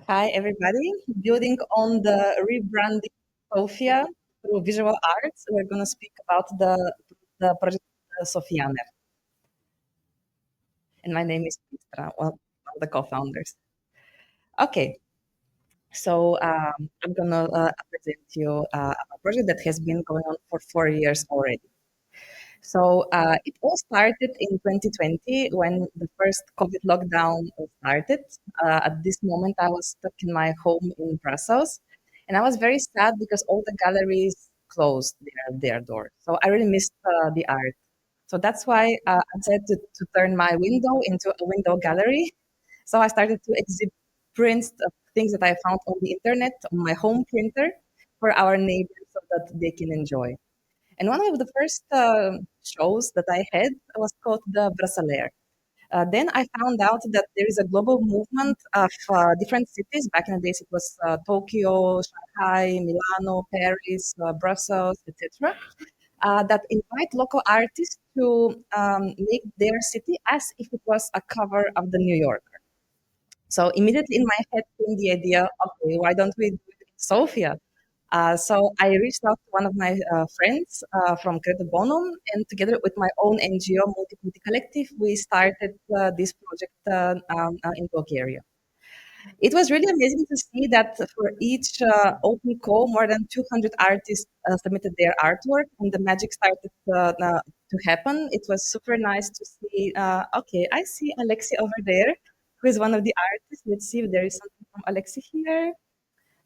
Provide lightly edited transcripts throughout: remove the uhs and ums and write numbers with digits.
Hi, everybody. Building on the rebranding Sofia through visual arts, we're going to speak about the project Sofianer. And my name is Bistra, one of the co-founders. Okay, so I'm going to present you a project that has been going on for 4 years already. So it all started in 2020 when the first COVID lockdown started. At this moment, I was stuck in my home in Brussels, and I was very sad because all the galleries closed their doors. So I really missed the art. So that's why I decided to turn my window into a window gallery. So I started to exhibit prints of things that I found on the internet on my home printer for our neighbors so that they can enjoy. And one of the first shows that I had was called the Brasileir. Then I found out that there is a global movement of different cities. Back in the days, it was Tokyo, Shanghai, Milano, Paris, Brussels, etc. That invite local artists to make their city as if it was a cover of the New Yorker. So immediately in my head came the idea, okay, why don't we do it in Sofia? So I reached out to one of my friends from Credo Bonum, and together with my own NGO, Multiculti Collective, we started this project in Bulgaria. It was really amazing to see that for each open call, more than 200 artists submitted their artwork, and the magic started to happen. It was super nice to see. Okay, I see Alexi over there, who is one of the artists. Let's see if there is something from Alexi here.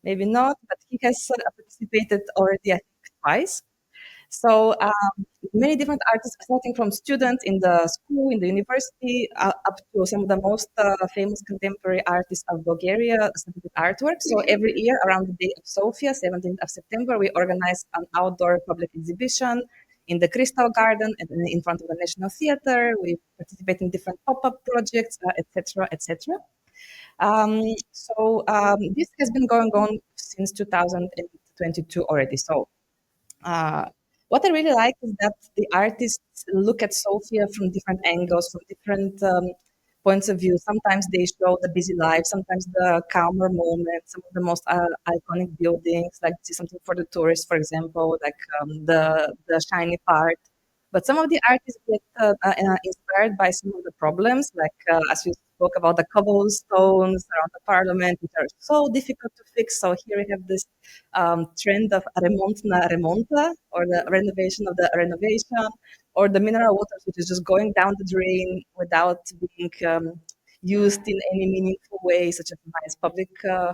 Maybe not, but he has participated already, I think, twice. So many different artists, starting from students in the school, in the university, up to some of the most famous contemporary artists of Bulgaria, submitted artwork. So every year, around the day of Sofia, 17th of September, we organize an outdoor public exhibition in the Crystal Garden and in front of the National Theatre. We participate in different pop-up projects, etc., etc. This has been going on since 2022 already. So uh, what I really like is that the artists look at Sofia from different angles, from different points of view. Sometimes they show the busy life, sometimes the calmer moments, some of the most iconic buildings, like see something for the tourists, for example, like the shiny part. But some of the artists get inspired by some of the problems, like as we spoke about the cobblestones around the parliament, which are so difficult to fix. So here we have this trend of remont na remonta, or the renovation of the renovation, or the mineral waters, which is just going down the drain without being used in any meaningful way, such as a nice public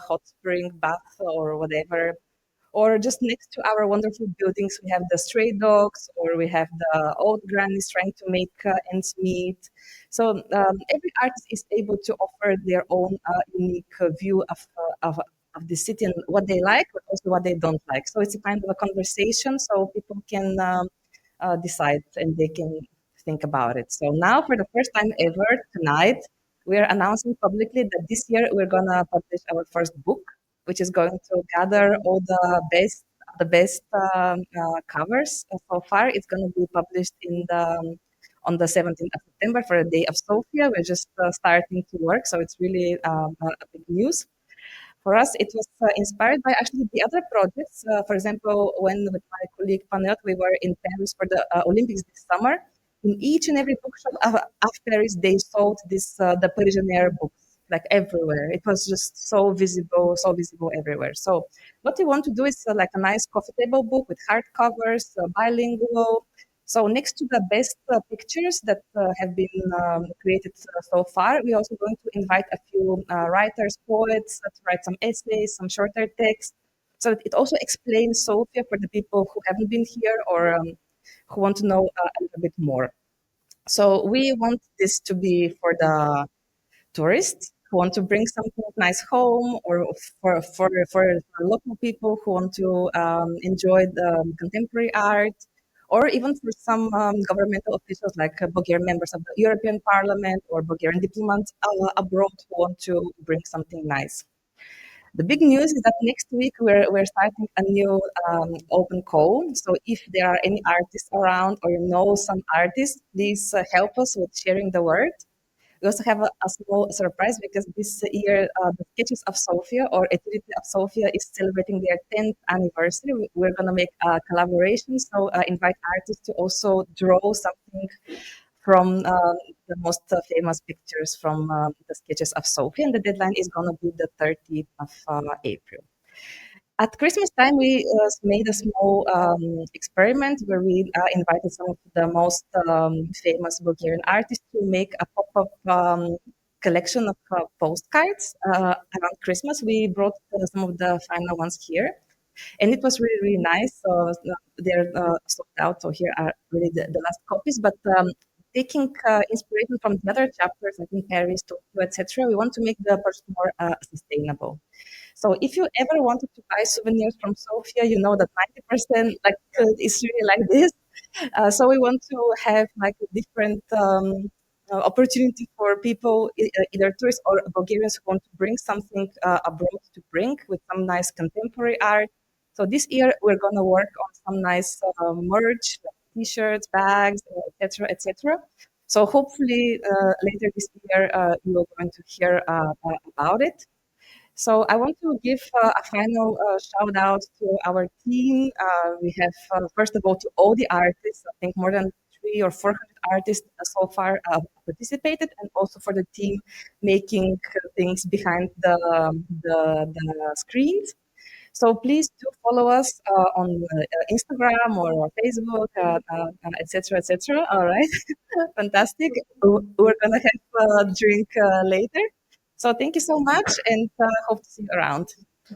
hot spring bath or whatever. Or just next to our wonderful buildings, we have the stray dogs, or we have the old grannies trying to make ends meet. So every artist is able to offer their own unique view of the city and what they like, but also what they don't like. So it's a kind of a conversation, so people can decide and they can think about it. So now, for the first time ever, tonight, we are announcing publicly that this year we're gonna publish our first book, which is going to gather all the best covers so far. It's going to be published on the 17th of September for the day of Sofia. We're just starting to work, so it's really a big news. For us, it was inspired by actually the other projects. For example, when with my colleague Panayot, we were in Paris for the Olympics this summer. In each and every bookshop of Paris, they sold the Parisianaire books, like everywhere. It was just so visible everywhere. So what we want to do is like a nice coffee table book with hardcovers, bilingual. So next to the best pictures that have been created so far, we're also going to invite a few writers, poets to write some essays, some shorter text. So it also explains Sofia for the people who haven't been here or who want to know a little bit more. So we want this to be for the tourists who want to bring something nice home, or for local people who want to enjoy the contemporary art, or even for some governmental officials like Bulgarian members of the European Parliament or Bulgarian diplomats abroad who want to bring something nice. The big news is that next week we're starting a new open call. So if there are any artists around or you know some artists, please help us with sharing the word. We also have a small surprise because this year the Sketches of Sofia or Activity of Sofia is celebrating their 10th anniversary. We're going to make a collaboration, so invite artists to also draw something from the most famous pictures from the Sketches of Sofia, and the deadline is going to be the 30th of April. At Christmas time, we made a small experiment where we invited some of the most famous Bulgarian artists to make a pop-up collection of postcards around Christmas. We brought some of the final ones here, and it was really, really nice. So they're sold out. So here are really the last copies. But taking inspiration from the other chapters, like in Paris, Tokyo, etc., we want to make the purchase more sustainable. So if you ever wanted to buy souvenirs from Sofia, you know that 90% like is really like this. So we want to have like a different opportunity for people, either tourists or Bulgarians who want to bring something abroad to bring with some nice contemporary art. So this year we're going to work on some nice merch, like t-shirts, bags, etc., etc. So hopefully later this year you are going to hear about it. So I want to give a final shout out to our team. We have, first of all, to all the artists. I think more than 300 or 400 artists so far participated, and also for the team making things behind the screens. So please do follow us on Instagram or Facebook, etc., etc. All right, fantastic. We're gonna have a drink later. So thank you so much, and hope to see you around.